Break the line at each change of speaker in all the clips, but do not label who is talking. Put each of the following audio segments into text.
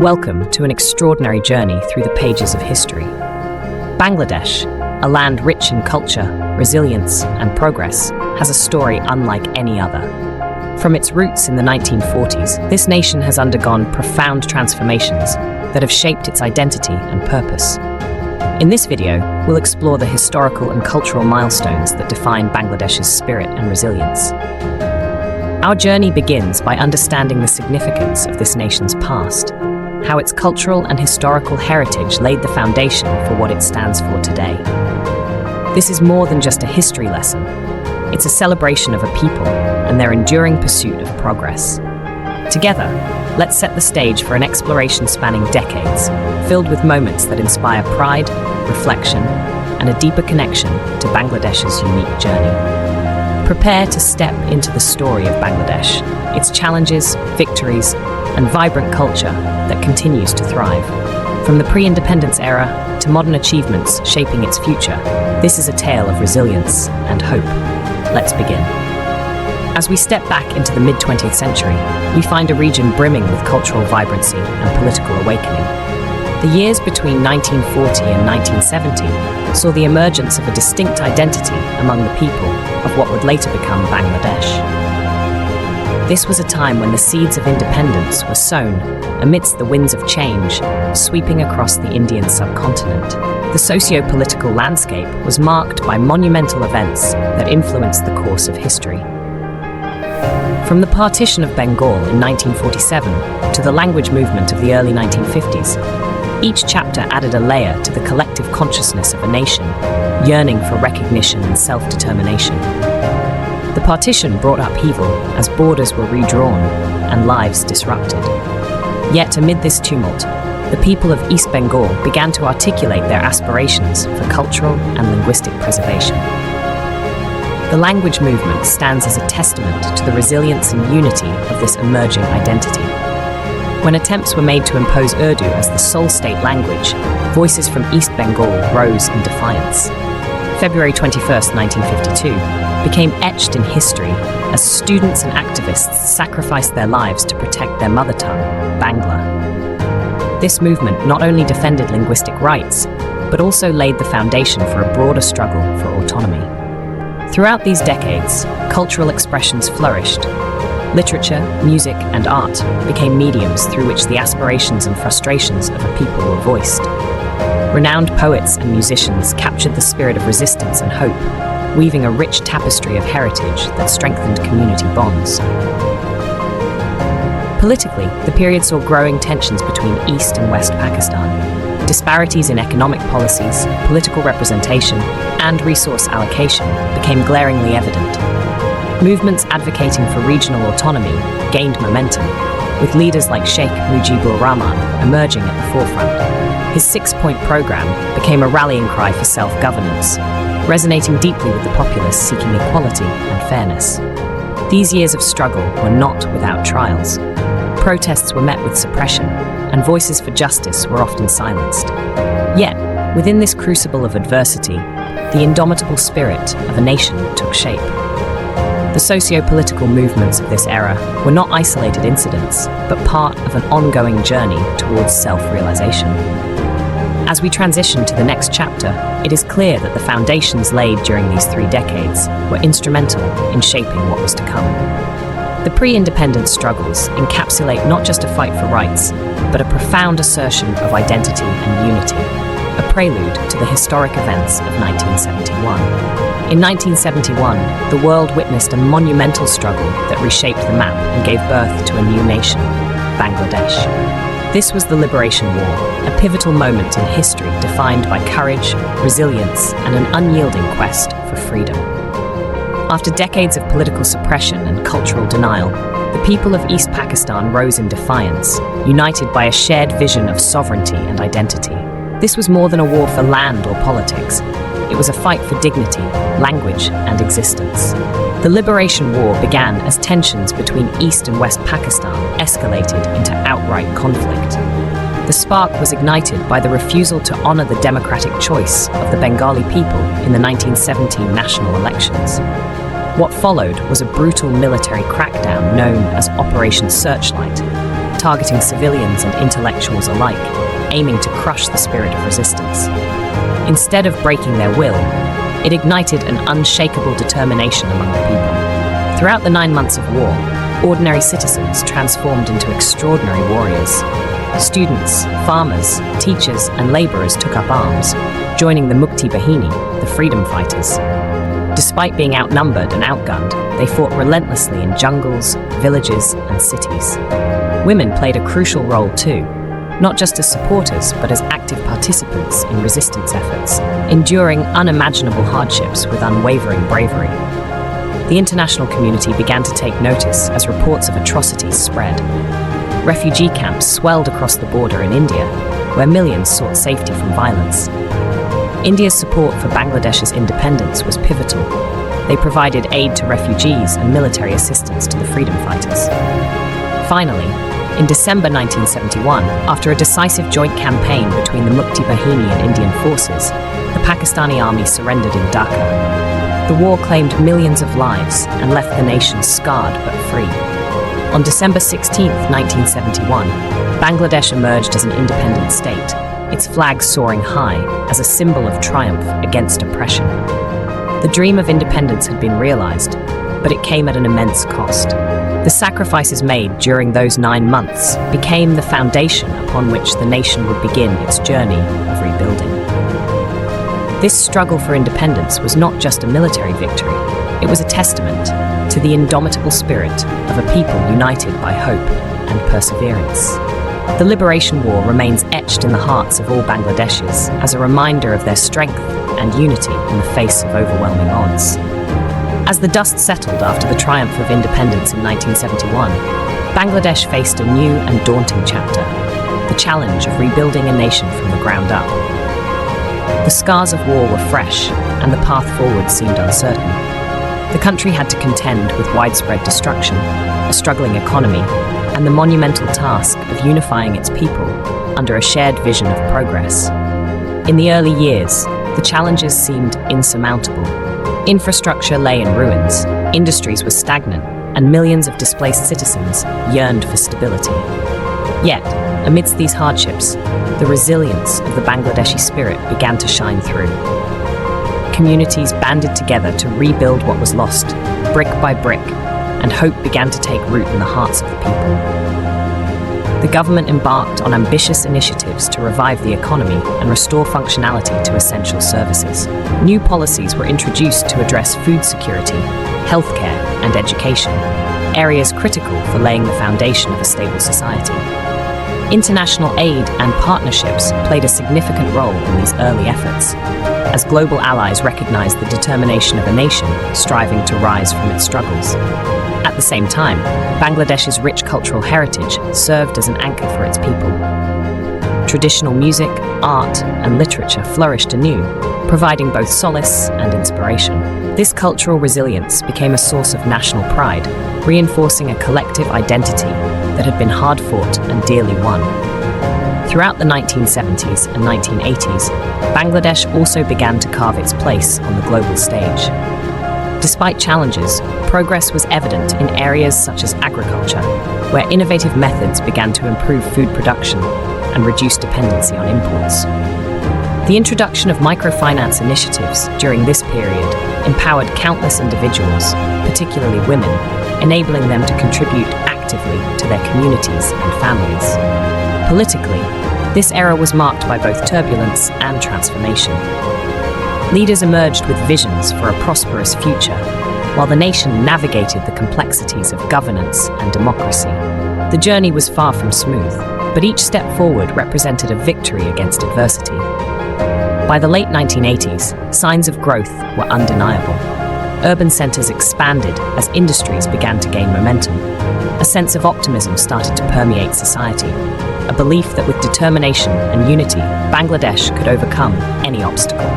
Welcome to an extraordinary journey through the pages of history. Bangladesh, a land rich in culture, resilience, and progress, has a story unlike any other. From its roots in the 1940s, this nation has undergone profound transformations that have shaped its identity and purpose. In this video, we'll explore the historical and cultural milestones that define Bangladesh's spirit and resilience. Our journey begins by understanding the significance of this nation's past, how its cultural and historical heritage laid the foundation for what it stands for today. This is more than just a history lesson. It's a celebration of a people and their enduring pursuit of progress. Together, let's set the stage for an exploration spanning decades, filled with moments that inspire pride, reflection, and a deeper connection to Bangladesh's unique journey. Prepare to step into the story of Bangladesh, its challenges, victories, and vibrant culture that continues to thrive. From the pre-independence era to modern achievements shaping its future, this is a tale of resilience and hope. Let's begin. As we step back into the mid-20th century, we find a region brimming with cultural vibrancy and political awakening. The years between 1940 and 1970 saw the emergence of a distinct identity among the people of what would later become Bangladesh. This was a time when the seeds of independence were sown amidst the winds of change sweeping across the Indian subcontinent. The socio-political landscape was marked by monumental events that influenced the course of history. From the partition of Bengal in 1947 to the language movement of the early 1950s, each chapter added a layer to the collective consciousness of a nation, yearning for recognition and self-determination. The partition brought upheaval as borders were redrawn and lives disrupted. Yet amid this tumult, the people of East Bengal began to articulate their aspirations for cultural and linguistic preservation. The language movement stands as a testament to the resilience and unity of this emerging identity. When attempts were made to impose Urdu as the sole state language, voices from East Bengal rose in defiance. February 21, 1952, became etched in history as students and activists sacrificed their lives to protect their mother tongue, Bangla. This movement not only defended linguistic rights, but also laid the foundation for a broader struggle for autonomy. Throughout these decades, cultural expressions flourished. Literature, music, and art became mediums through which the aspirations and frustrations of a people were voiced. Renowned poets and musicians captured the spirit of resistance and hope, weaving a rich tapestry of heritage that strengthened community bonds. Politically, the period saw growing tensions between East and West Pakistan. Disparities in economic policies, political representation, and resource allocation became glaringly evident. Movements advocating for regional autonomy gained momentum, with leaders like Sheikh Mujibur Rahman emerging at the forefront. His six-point program became a rallying cry for self-governance, resonating deeply with the populace seeking equality and fairness. These years of struggle were not without trials. Protests were met with suppression, and voices for justice were often silenced. Yet, within this crucible of adversity, the indomitable spirit of a nation took shape. The socio-political movements of this era were not isolated incidents, but part of an ongoing journey towards self-realization. As we transition to the next chapter, it is clear that the foundations laid during these 3 decades were instrumental in shaping what was to come. The pre-independence struggles encapsulate not just a fight for rights, but a profound assertion of identity and unity, a prelude to the historic events of 1971. In 1971, the world witnessed a monumental struggle that reshaped the map and gave birth to a new nation, Bangladesh. This was the Liberation War, a pivotal moment in history defined by courage, resilience, and an unyielding quest for freedom. After decades of political suppression and cultural denial, the people of East Pakistan rose in defiance, united by a shared vision of sovereignty and identity. This was more than a war for land or politics. It was a fight for dignity, language, and existence. The Liberation War began as tensions between East and West Pakistan escalated into outright conflict. The spark was ignited by the refusal to honor the democratic choice of the Bengali people in the 1917 national elections. What followed was a brutal military crackdown known as Operation Searchlight, targeting civilians and intellectuals alike, aiming to crush the spirit of resistance. Instead of breaking their will, it ignited an unshakable determination among the people. Throughout the 9 months of war, ordinary citizens transformed into extraordinary warriors. Students, farmers, teachers, and laborers took up arms, joining the Mukti Bahini, the freedom fighters. Despite being outnumbered and outgunned, they fought relentlessly in jungles, villages, and cities. Women played a crucial role too, not just as supporters, but as active participants in resistance efforts, enduring unimaginable hardships with unwavering bravery. The international community began to take notice as reports of atrocities spread. Refugee camps swelled across the border in India, where millions sought safety from violence. India's support for Bangladesh's independence was pivotal. They provided aid to refugees and military assistance to the freedom fighters. Finally, in December 1971, after a decisive joint campaign between the Mukti Bahini and Indian forces, the Pakistani army surrendered in Dhaka. The war claimed millions of lives and left the nation scarred but free. On December 16, 1971, Bangladesh emerged as an independent state, its flag soaring high as a symbol of triumph against oppression. The dream of independence had been realized, but it came at an immense cost. The sacrifices made during those 9 months became the foundation upon which the nation would begin its journey of rebuilding. This struggle for independence was not just a military victory, it was a testament to the indomitable spirit of a people united by hope and perseverance. The Liberation War remains etched in the hearts of all Bangladeshis as a reminder of their strength and unity in the face of overwhelming odds. As the dust settled after the triumph of independence in 1971, Bangladesh faced a new and daunting chapter, the challenge of rebuilding a nation from the ground up. The scars of war were fresh, and the path forward seemed uncertain. The country had to contend with widespread destruction, a struggling economy, and the monumental task of unifying its people under a shared vision of progress. In the early years, the challenges seemed insurmountable. Infrastructure lay in ruins, industries were stagnant, and millions of displaced citizens yearned for stability. Yet, amidst these hardships, the resilience of the Bangladeshi spirit began to shine through. Communities banded together to rebuild what was lost, brick by brick, and hope began to take root in the hearts of the people. The government embarked on ambitious initiatives to revive the economy and restore functionality to essential services. New policies were introduced to address food security, healthcare, and education, areas critical for laying the foundation of a stable society. International aid and partnerships played a significant role in these early efforts, as global allies recognized the determination of a nation striving to rise from its struggles. At the same time, Bangladesh's rich cultural heritage served as an anchor for its people. Traditional music, art, and literature flourished anew, providing both solace and inspiration. This cultural resilience became a source of national pride, reinforcing a collective identity that had been hard-fought and dearly won. Throughout the 1970s and 1980s, Bangladesh also began to carve its place on the global stage. Despite challenges, progress was evident in areas such as agriculture, where innovative methods began to improve food production and reduce dependency on imports. The introduction of microfinance initiatives during this period empowered countless individuals, particularly women, enabling them to contribute actively to their communities and families. Politically, this era was marked by both turbulence and transformation. Leaders emerged with visions for a prosperous future, while the nation navigated the complexities of governance and democracy. The journey was far from smooth, but each step forward represented a victory against adversity. By the late 1980s, signs of growth were undeniable. Urban centers expanded as industries began to gain momentum. A sense of optimism started to permeate society, a belief that with determination and unity, Bangladesh could overcome any obstacle.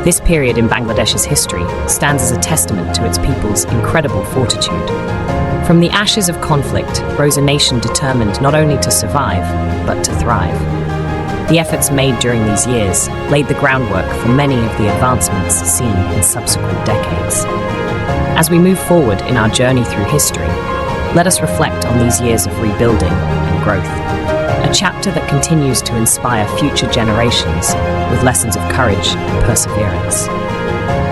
This period in Bangladesh's history stands as a testament to its people's incredible fortitude. From the ashes of conflict rose a nation determined not only to survive, but to thrive. The efforts made during these years laid the groundwork for many of the advancements seen in subsequent decades. As we move forward in our journey through history, let us reflect on these years of rebuilding and growth. A chapter that continues to inspire future generations with lessons of courage and perseverance.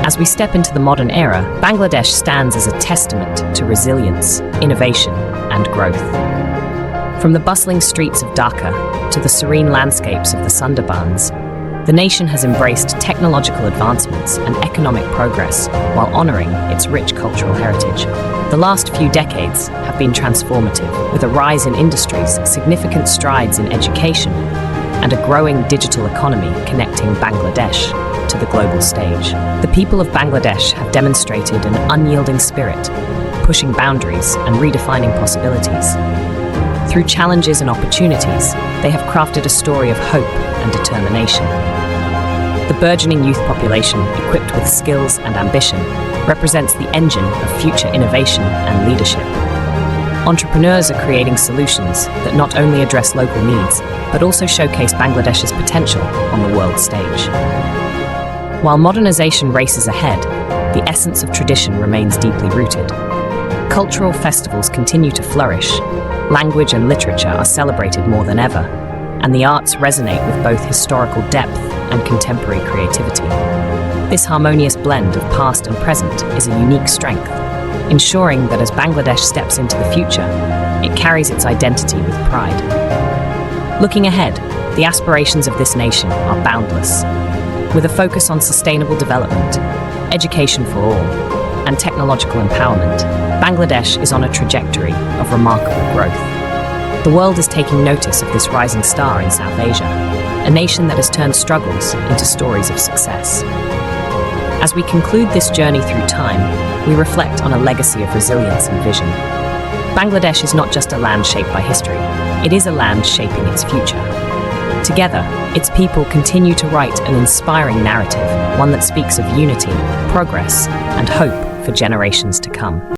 As we step into the modern era, Bangladesh stands as a testament to resilience, innovation, and growth. From the bustling streets of Dhaka to the serene landscapes of the Sundarbans, the nation has embraced technological advancements and economic progress while honoring its rich cultural heritage. The last few decades have been transformative, with a rise in industries, significant strides in education, and a growing digital economy connecting Bangladesh to the global stage. The people of Bangladesh have demonstrated an unyielding spirit, pushing boundaries and redefining possibilities. Through challenges and opportunities, they have crafted a story of hope and determination. The burgeoning youth population, equipped with skills and ambition, represents the engine of future innovation and leadership. Entrepreneurs are creating solutions that not only address local needs, but also showcase Bangladesh's potential on the world stage. While modernization races ahead, the essence of tradition remains deeply rooted. Cultural festivals continue to flourish, language and literature are celebrated more than ever, and the arts resonate with both historical depth and contemporary creativity. This harmonious blend of past and present is a unique strength, ensuring that as Bangladesh steps into the future, it carries its identity with pride. Looking ahead, the aspirations of this nation are boundless. With a focus on sustainable development, education for all, and technological empowerment, Bangladesh is on a trajectory of remarkable growth. The world is taking notice of this rising star in South Asia, a nation that has turned struggles into stories of success. As we conclude this journey through time, we reflect on a legacy of resilience and vision. Bangladesh is not just a land shaped by history, it is a land shaping its future. Together, its people continue to write an inspiring narrative, one that speaks of unity, progress, and hope for generations to come.